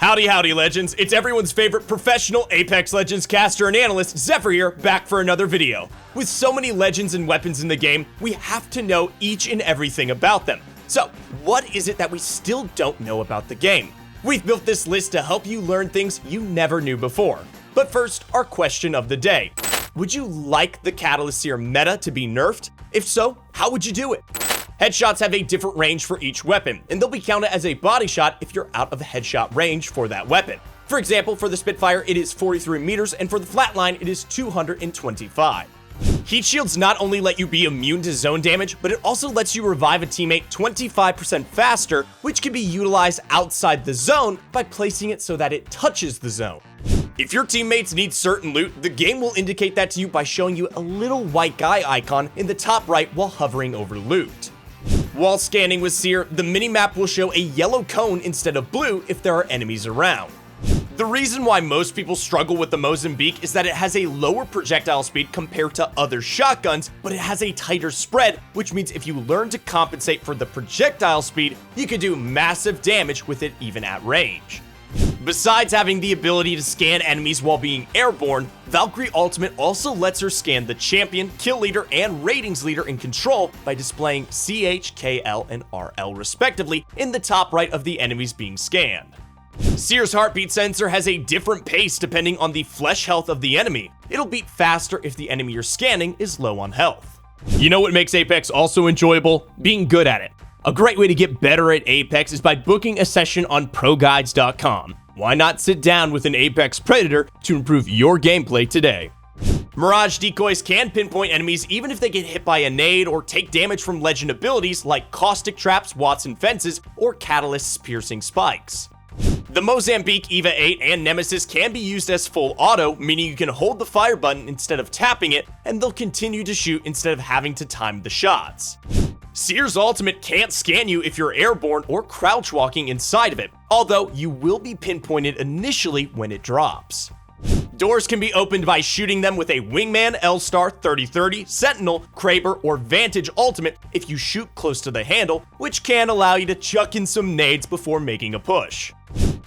Howdy legends, it's everyone's favorite professional Apex Legends caster and analyst, Zephyr here, back for another video. With so many legends and weapons in the game, we have to know each and everything about them. So, what is it that we still don't know about the game? We've built this list to help you learn things you never knew before. But first, our question of the day. Would you like the Catalyst Seer meta to be nerfed? If so, how would you do it? Headshots have a different range for each weapon, and they'll be counted as a body shot if you're out of headshot range for that weapon. For example, for the Spitfire, it is 43 meters, and for the Flatline, it is 225. Heat shields not only let you be immune to zone damage, but it also lets you revive a teammate 25% faster, which can be utilized outside the zone by placing it so that it touches the zone. If your teammates need certain loot, the game will indicate that to you by showing you a little white guy icon in the top right while hovering over loot. While scanning with Seer, the minimap will show a yellow cone instead of blue if there are enemies around. The reason why most people struggle with the Mozambique is that it has a lower projectile speed compared to other shotguns, but it has a tighter spread, which means if you learn to compensate for the projectile speed, you can do massive damage with it even at range. Besides having the ability to scan enemies while being airborne, Valkyrie Ultimate also lets her scan the champion, kill leader, and ratings leader in control by displaying CH, KL, and RL respectively in the top right of the enemies being scanned. Seer's heartbeat sensor has a different pace depending on the flesh health of the enemy. It'll beat faster if the enemy you're scanning is low on health. You know what makes Apex also enjoyable? Being good at it. A great way to get better at Apex is by booking a session on ProGuides.com. Why not sit down with an Apex Predator to improve your gameplay today? Mirage decoys can pinpoint enemies even if they get hit by a nade or take damage from legend abilities like Caustic Traps, Watson Fences, or Catalyst's Piercing Spikes. The Mozambique EVA 8 and Nemesis can be used as full auto, meaning you can hold the fire button instead of tapping it, and they'll continue to shoot instead of having to time the shots. Seer's ultimate can't scan you if you're airborne or crouch walking inside of it, although you will be pinpointed initially when it drops. Doors can be opened by shooting them with a Wingman, L-Star, 3030, Sentinel, Kraber, or Vantage ultimate if you shoot close to the handle, which can allow you to chuck in some nades before making a push.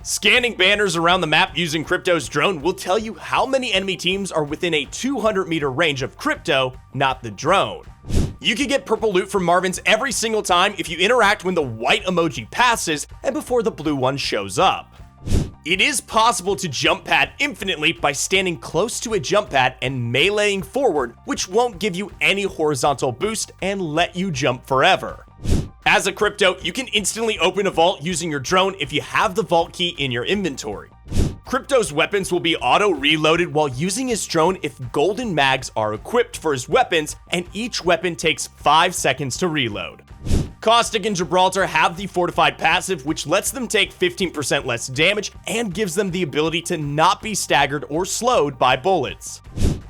Scanning banners around the map using Crypto's drone will tell you how many enemy teams are within a 200-meter range of Crypto, not the drone. You can get purple loot from Marvin's every single time if you interact when the white emoji passes and before the blue one shows up. It is possible to jump pad infinitely by standing close to a jump pad and meleeing forward, which won't give you any horizontal boost and let you jump forever. As a Crypto, you can instantly open a vault using your drone if you have the vault key in your inventory. Crypto's weapons will be auto-reloaded while using his drone if golden mags are equipped for his weapons, and each weapon takes 5 seconds to reload. Caustic and Gibraltar have the fortified passive, which lets them take 15% less damage and gives them the ability to not be staggered or slowed by bullets.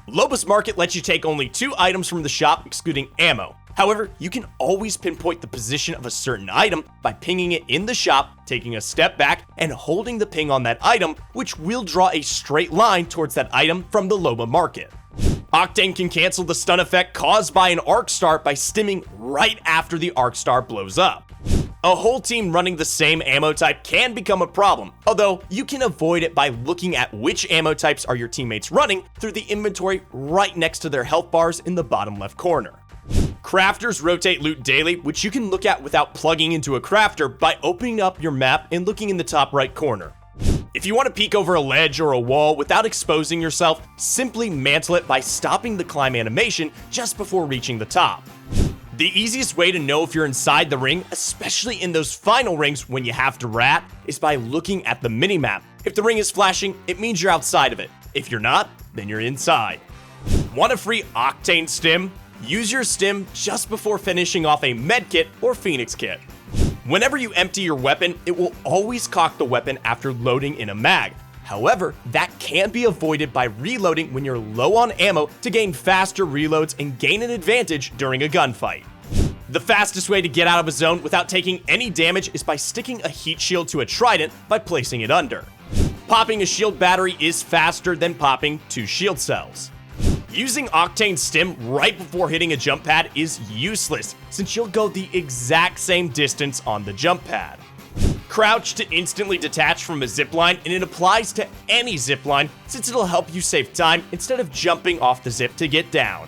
Lobos Market lets you take only 2 items from the shop, excluding ammo. However, you can always pinpoint the position of a certain item by pinging it in the shop, taking a step back, and holding the ping on that item, which will draw a straight line towards that item from the Loba Market. Octane can cancel the stun effect caused by an arc star by stimming right after the arc star blows up. A whole team running the same ammo type can become a problem, although you can avoid it by looking at which ammo types are your teammates running through the inventory right next to their health bars in the bottom left corner. Crafters rotate loot daily, which you can look at without plugging into a crafter by opening up your map and looking in the top right corner. If you want to peek over a ledge or a wall without exposing yourself, simply mantle it by stopping the climb animation just before reaching the top. The easiest way to know if you're inside the ring, especially in those final rings when you have to rat, is by looking at the minimap. If the ring is flashing, it means you're outside of it. If you're not, then you're inside. Want a free Octane stim? Use your stim just before finishing off a medkit or Phoenix kit. Whenever you empty your weapon, it will always cock the weapon after loading in a mag. However, that can be avoided by reloading when you're low on ammo to gain faster reloads and gain an advantage during a gunfight. The fastest way to get out of a zone without taking any damage is by sticking a heat shield to a trident by placing it under. Popping a shield battery is faster than popping 2 shield cells. Using Octane Stim right before hitting a jump pad is useless, since you'll go the exact same distance on the jump pad. crouch to instantly detach from a zipline, and it applies to any zipline since it'll help you save time instead of jumping off the zip to get down.